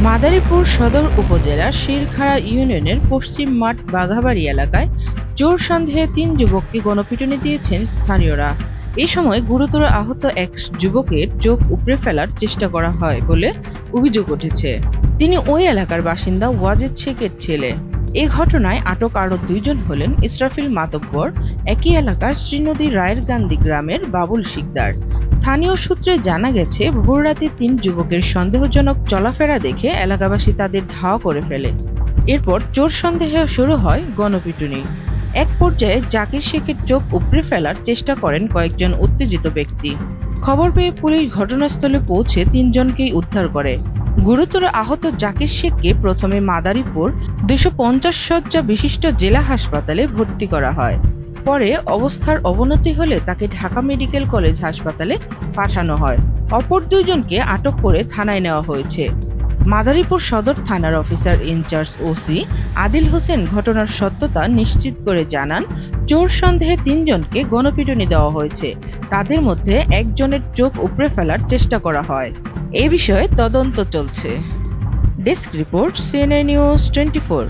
মাদারীপুর সদর উপজেলার শিরখাড়া ইউনিয়নের পশ্চিম মাঠ বাঘাবাড়ি এলাকায় চোর সন্দেহে ৩ যুবককে গণপিটুনি দিয়েছেন স্থানীয়রা। এ সময় গুরুতর আহত এক যুবকের চোখ উপড়ে ফেলার চেষ্টা করা হয় বলে অভিযোগ উঠেছে। তিনি ওই এলাকার বাসিন্দা ওয়াজেদ শেখের ছেলে। এ ঘটনায় আটক আরও ২ জন হলেন ইসরাফিল মাতব্বর, একই এলাকার শ্রীনদী রায়ের গান্ধী গ্রামের বাবুল শিকদার। স্থানীয় সূত্রে জানা গেছে, ভোররাতে ৩ যুবকের সন্দেহজনক চলাফেরা দেখে এলাকাবাসী তাদের ধাওয়া করে ফেলে। এরপর চোর সন্দেহে শুরু হয় গণপিটুনি। এক পর্যায়ে জাকির শেখের চোখ উপড়ে ফেলার চেষ্টা করেন কয়েকজন উত্তেজিত ব্যক্তি। খবর পেয়ে পুলিশ ঘটনাস্থলে পৌঁছে ৩ জনকেই উদ্ধার করে। গুরুতর আহত জাকির শেখকে প্রথমে মাদারীপুর ২৫০ শয্যা বিশিষ্ট জেলা হাসপাতালে ভর্তি করা হয়। পরে অবস্থার অবনতি হলে তাকে ঢাকা মেডিকেল কলেজ হাসপাতালে পাঠানো হয়। অপর ২ জনকে আটক করে থানায় নেওয়া হয়েছে। মাদারীপুর সদর থানার officer in charge OC Adil Hossain ঘটনার সত্যতা নিশ্চিত করে জানান, চোর সন্দেহে ৩ জনকে গণপিটুনি দেওয়া হয়েছে। তাদের মধ্যে একজনের চোখ উপড়ে ফেলার চেষ্টা করা হয়। এ বিষয়ে তদন্ত চলছে। Desk report, CNA news 24।